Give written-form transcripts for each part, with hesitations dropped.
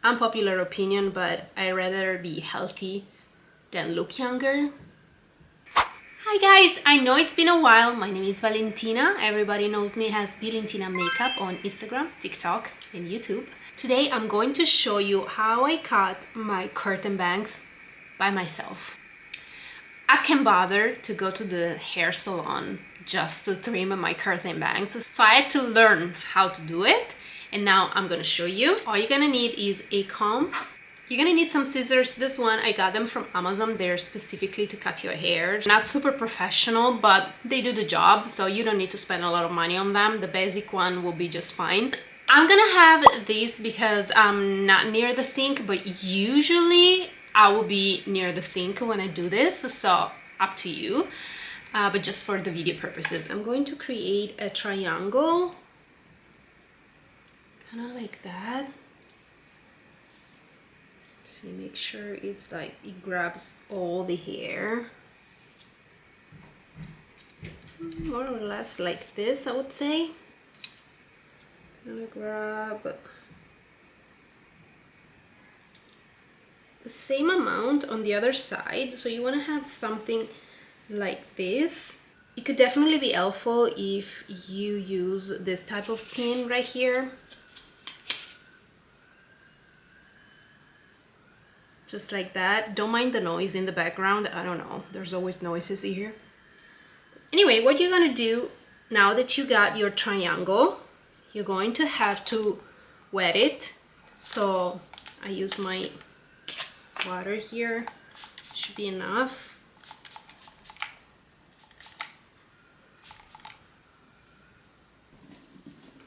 unpopular opinion, but I'd rather be healthy than look younger. Hi guys, I know it's been a while. My name is Valentina. Everybody knows me as Valentina Makeup on Instagram, TikTok, and YouTube. Today I'm going to show you how I cut my curtain bangs by myself. I can't bother to go to the hair salon just to trim my curtain bangs, so I had to learn how to do it, and now I'm gonna show you. All you're gonna need is a comb. You're gonna need some scissors. This one, I got them from Amazon. They're specifically to cut your hair. Not super professional, but they do the job, so you don't need to spend a lot of money on them. The basic one will be just fine. I'm gonna have this because I'm not near the sink, but usually I will be near the sink when I do this, so up to you. But just for the video purposes, I'm going to create a triangle, kind of like that. So you make sure it's like it grabs all the hair, more or less like this, I would say. Gonna grab the same amount on the other side, so you want to have something like this. It could definitely be helpful if you use this type of pin right here, just like that. Don't mind the noise in the background. I don't know, there's always noises here. Anyway, what you're gonna do now that you got your triangle, you're going to have to wet it. So I use my water here, should be enough.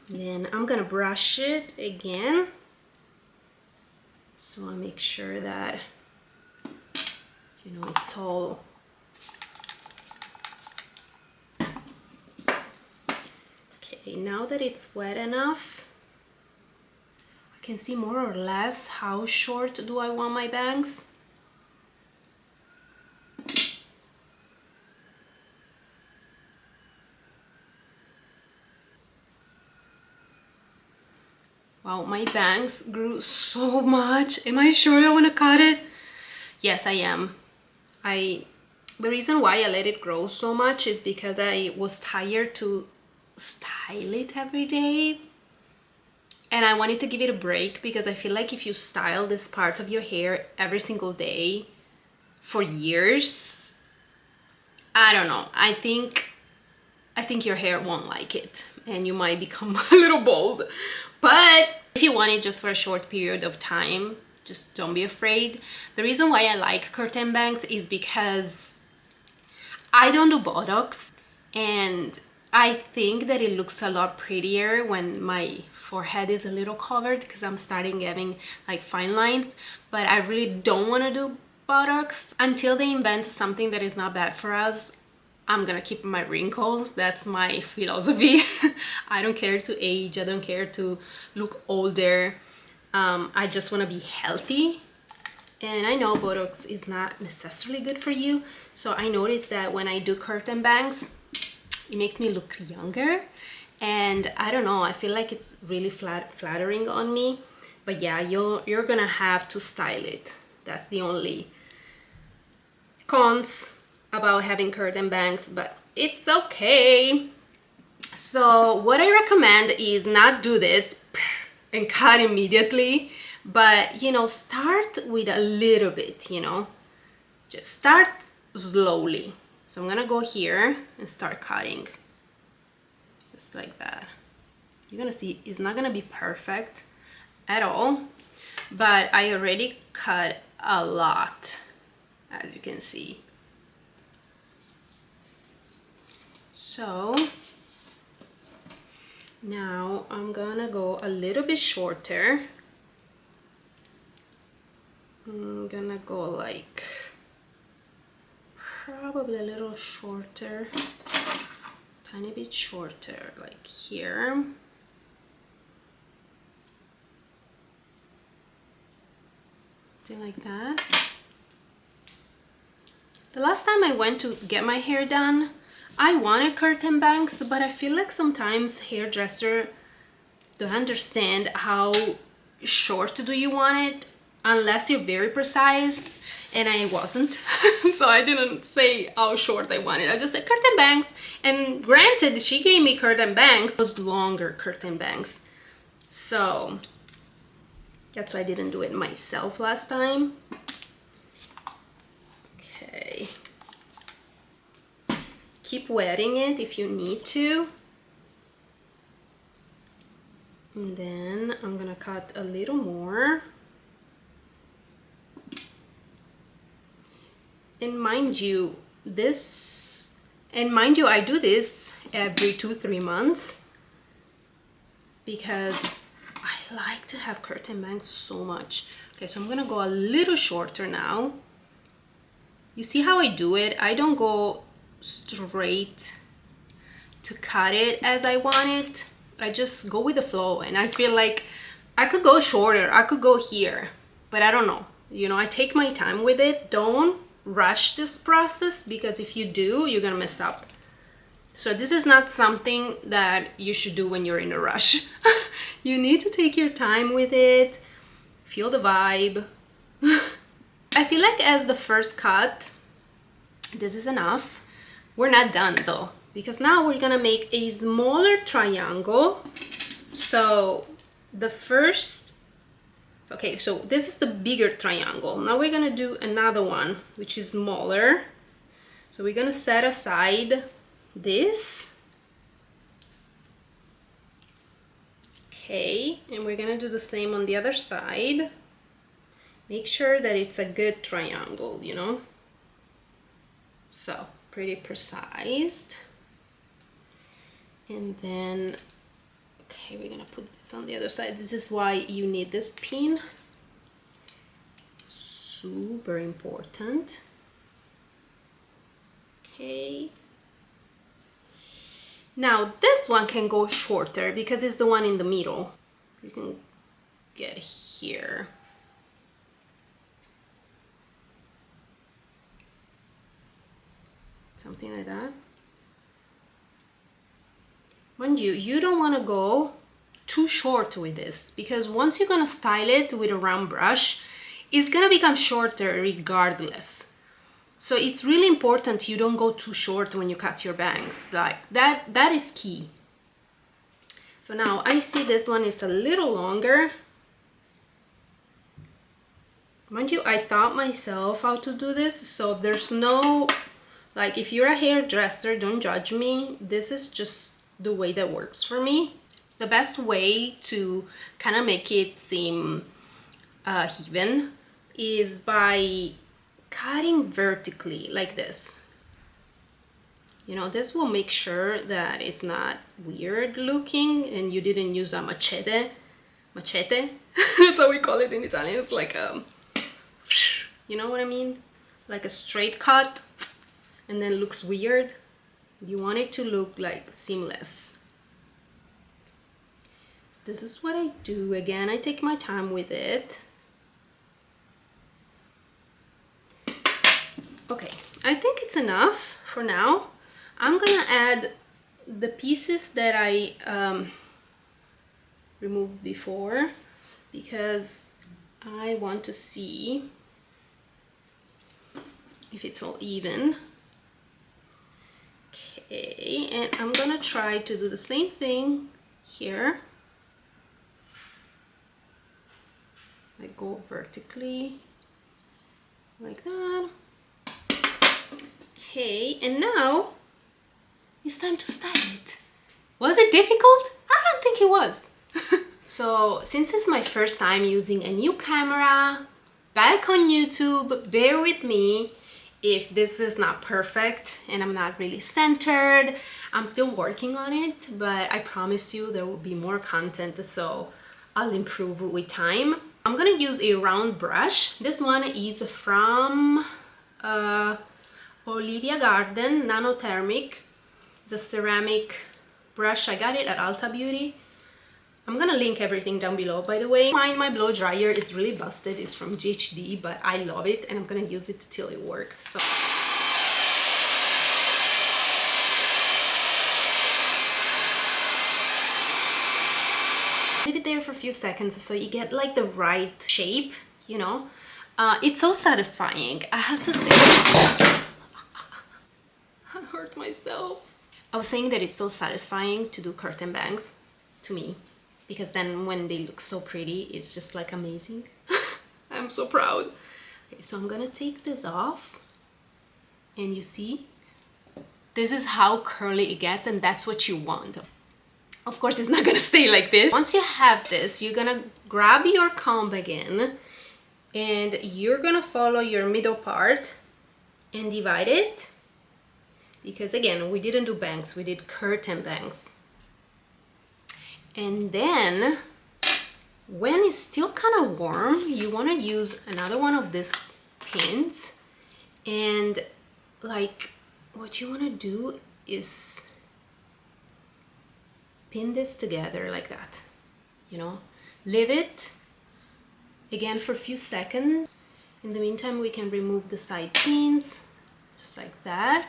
Then I'm gonna brush it again, so I make sure that, you know, it's all okay. Now that it's wet enough, I can see more or less how short do I want my bangs. Wow, my bangs grew so much. Am I sure I want to cut it? Yes, I am. The reason why I let it grow so much is because I was tired to style it every day. And I wanted to give it a break, because I feel like if you style this part of your hair every single day for years, I don't know, I think your hair won't like it and you might become a little bald. But if you want it just for a short period of time, just don't be afraid. The reason why I like curtain bangs is because I don't do Botox, and I think that it looks a lot prettier when my forehead is a little covered, because I'm starting getting like fine lines. But I really don't want to do Botox until they invent something that is not bad for us. I'm gonna keep my wrinkles. That's my philosophy. I don't care to age, I don't care to look older. I just want to be healthy. And I know Botox is not necessarily good for you, so I noticed that when I do curtain bangs, it makes me look younger, and I don't know, I feel like it's really flattering on me. But yeah, you're gonna have to style it. That's the only cons about having curtain bangs, but it's okay. So what I recommend is not do this and cut immediately, but you know, start with a little bit, you know, just start slowly. So I'm gonna go here and start cutting just like that. You're gonna see it's not gonna be perfect at all, but I already cut a lot, as you can see. So now I'm gonna go a little bit shorter. I'm gonna go like probably a little shorter, tiny bit shorter, like here. Something like that. The last time I went to get my hair done, I wanted curtain bangs, but I feel like sometimes hairdresser don't understand how short do you want it, unless you're very precise, and I wasn't. So I didn't say how short I wanted. I just said curtain bangs, and granted, she gave me curtain bangs, those longer curtain bangs. So that's why I didn't do it myself last time. Okay. Keep wetting it if you need to. And then I'm gonna cut a little more. And mind you, I do this every 2-3 months because I like to have curtain bangs so much. Okay, so I'm gonna go a little shorter now. You see how I do it? I don't go straight to cut it as I want it. I just go with the flow, and I feel like I could go shorter, I could go here, but I don't know. You know, I take my time with it. Don't rush this process, because if you do, you're gonna mess up. So this is not something that you should do when you're in a rush. You need to take your time with it, feel the vibe. I feel like as the first cut, this is enough. We're not done though, because now we're gonna make a smaller triangle. So the first, okay, so this is the bigger triangle. Now we're gonna do another one, which is smaller. So we're gonna set aside this. Okay, and we're gonna do the same on the other side. Make sure that it's a good triangle, you know? So, pretty precise. And then, okay, we're gonna put this on the other side. This is why you need this pin. Super important. Okay. Now this one can go shorter because it's the one in the middle. You can get here. Something like that. Mind you, you don't want to go too short with this, because once you're gonna style it with a round brush, it's gonna become shorter regardless. So it's really important you don't go too short when you cut your bangs. Like that is key. So now I see this one, it's a little longer. Mind you, I taught myself how to do this, so there's no, like, if you're a hairdresser, don't judge me. This is just the way that works for me. The best way to kind of make it seem even is by cutting vertically like this. You know, this will make sure that it's not weird looking and you didn't use a machete. Machete? That's how we call it in Italian. It's like you know what I mean? Like a straight cut and then looks weird. You want it to look like seamless. So this is what I do. Again, I take my time with it. Okay, I think it's enough for now. I'm gonna add the pieces that I removed before, because I want to see if it's all even. Okay, and I'm gonna try to do the same thing here. I go vertically like that. Okay, and now it's time to style it. Was it difficult? I don't think it was. So since it's my first time using a new camera back on YouTube, bear with me if this is not perfect and I'm not really centered. I'm still working on it, but I promise you there will be more content, so I'll improve with time. I'm gonna use a round brush. This one is from Olivia Garden Nanothermic. It's a ceramic brush. I got it at Ulta Beauty. I'm gonna link everything down below, by the way. My blow dryer is really busted. It's from GHD, but I love it and I'm gonna use it till it works. So Leave it there for a few seconds so you get like the right shape, you know. It's so satisfying, I have to say. I hurt myself. I was saying that it's so satisfying to do curtain bangs, to me, because then when they look so pretty, it's just like amazing. I'm so proud. Okay, so I'm gonna take this off, and you see, this is how curly it gets, and that's what you want. Of course, it's not gonna stay like this. Once you have this, you're gonna grab your comb again, and you're gonna follow your middle part and divide it, because again, we didn't do bangs, we did curtain bangs. And then when it's still kind of warm, you want to use another one of these pins, and like what you want to do is pin this together like that, you know. Leave it again for a few seconds. In the meantime, we can remove the side pins just like that.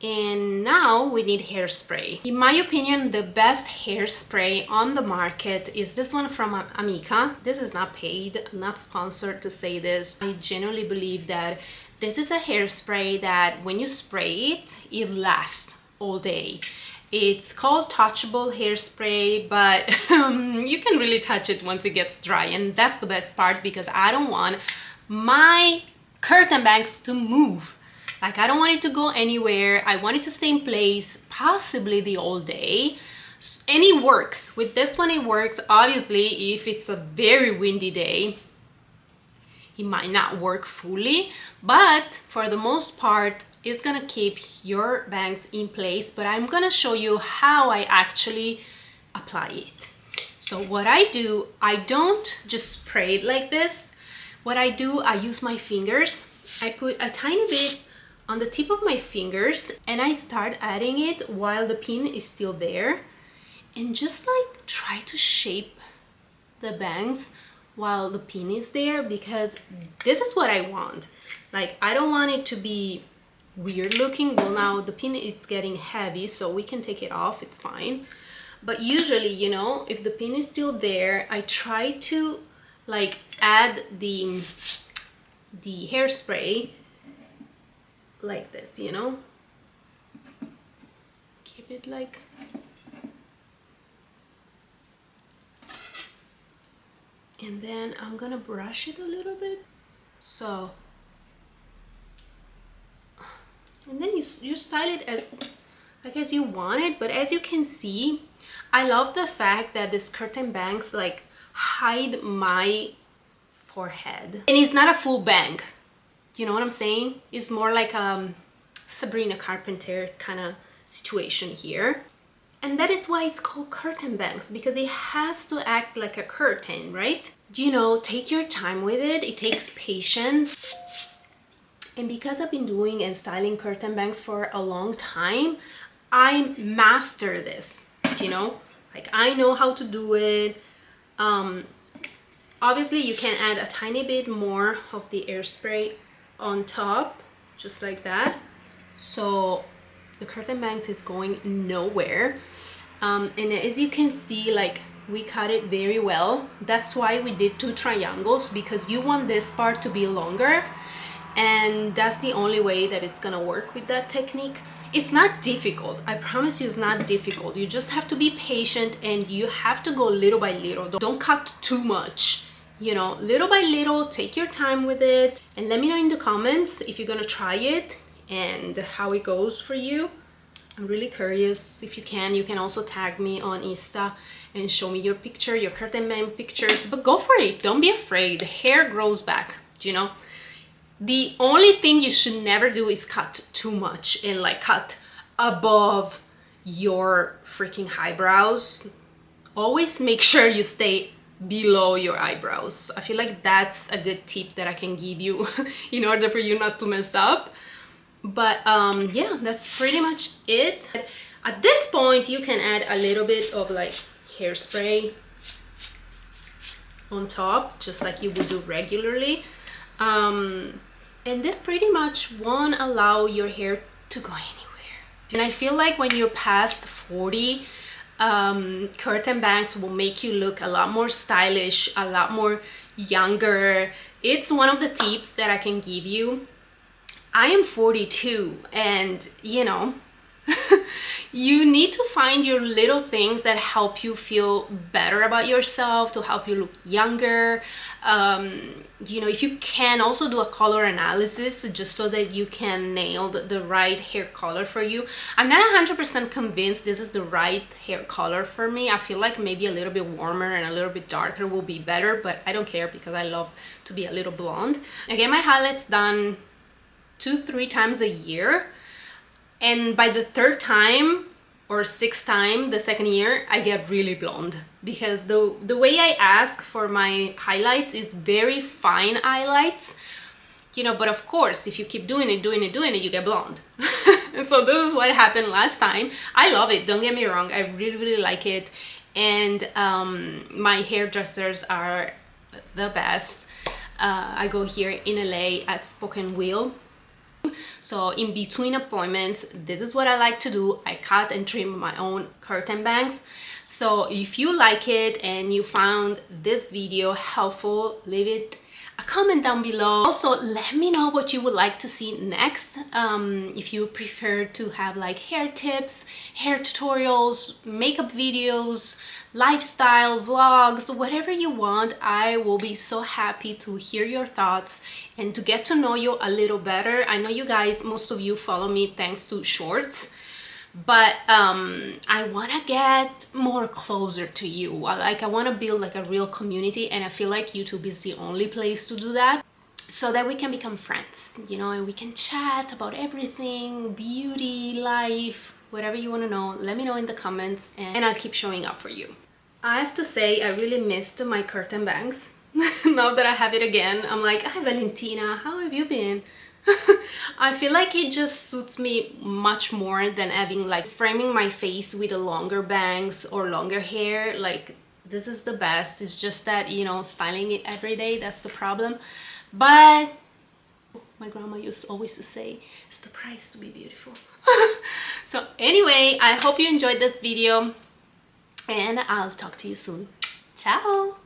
And now we need hairspray. In my opinion, the best hairspray on the market is this one from Amica. This is not paid, I'm not sponsored to say this. I genuinely believe that this is a hairspray that when you spray it, it lasts all day. It's called touchable hairspray, but you can really touch it once it gets dry, and that's the best part, because I don't want my curtain bangs to move. Like, I don't want it to go anywhere. I want it to stay in place, possibly the whole day. And it works. With this one, it works. Obviously, if it's a very windy day, it might not work fully. But for the most part, it's gonna keep your bangs in place. But I'm gonna show you how I actually apply it. So what I do, I don't just spray it like this. What I do, I use my fingers. I put a tiny bit on the tip of my fingers, and I start adding it while the pin is still there, and just like try to shape the bangs while the pin is there, because this is what I want. Like, I don't want it to be weird looking. Well, now the pin is getting heavy, so we can take it off, it's fine. But usually, you know, if the pin is still there, I try to like add the hairspray like this, you know. Keep it like, and then I'm gonna brush it a little bit. So, and then you style it as like as you want it. But as you can see, I love the fact that this curtain bangs like hide my forehead, and it's not a full bang. You know what I'm saying? It's more like Sabrina Carpenter kind of situation here. And that is why it's called curtain bangs, because it has to act like a curtain, right? You know, take your time with it. It takes patience. And because I've been doing and styling curtain bangs for a long time, I master this, you know? Like, I know how to do it. Obviously, you can add a tiny bit more of the hairspray on top, just like that, so the curtain bangs is going nowhere. And as you can see, like, we cut it very well. That's why we did 2 triangles, because you want this part to be longer, and that's the only way that it's gonna work with that technique. It's not difficult, I promise you, it's not difficult. You just have to be patient, and you have to go little by little. Don't cut too much. You know, little by little, take your time with it, and let me know in the comments if you're gonna try it and how it goes for you. I'm really curious. If you can also tag me on Insta and show me your picture, your curtain bang pictures, but go for it. Don't be afraid. The hair grows back, you know. The only thing you should never do is cut too much and like cut above your freaking eyebrows. Always make sure you stay below your eyebrows. I feel like that's a good tip that I can give you in order for you not to mess up. But yeah, that's pretty much it. At this point, you can add a little bit of like hairspray on top, just like you would do regularly. And this pretty much won't allow your hair to go anywhere. And I feel like when you're past 40, curtain bangs will make you look a lot more stylish, a lot more younger. It's one of the tips that I can give you. I am 42, and you know, you need to find your little things that help you feel better about yourself, to help you look younger. You know, if you can also do a color analysis just so that you can nail the right hair color for you. I'm not 100% convinced this is the right hair color for me. I feel like maybe a little bit warmer and a little bit darker will be better, but I don't care because I love to be a little blonde. I get my highlights done 2-3 times a year, and by the third time or sixth time, the second year, I get really blonde, because the way I ask for my highlights is very fine highlights, you know, but of course if you keep doing it, you get blonde. And so this is what happened last time. I love it, don't get me wrong, I really like it, and my hairdressers are the best. I go here in LA at Spoken Wheel. So in between appointments, this is what I like to do. I cut and trim my own curtain bangs. So if you like it and you found this video helpful, leave it a comment down below. Also, let me know what you would like to see next. If you prefer to have like hair tips, hair tutorials, makeup videos, lifestyle vlogs, whatever you want, I will be so happy to hear your thoughts and to get to know you a little better. I know you guys, most of you follow me thanks to shorts, but I want to get more closer to you. I want to build like a real community, and I feel like YouTube is the only place to do that, so that we can become friends, you know, and we can chat about everything, beauty, life, whatever you want to know. Let me know in the comments, and I'll keep showing up for you. I have to say, I really missed my curtain bangs. Now that I have it again, I'm like, hi Valentina, how have you been? I feel like it just suits me much more than having like framing my face with a longer bangs or longer hair. Like, this is the best. It's just that, you know, styling it every day, that's the problem. But my grandma used always to say, it's the price to be beautiful. So anyway, I hope you enjoyed this video, and I'll talk to you soon. Ciao!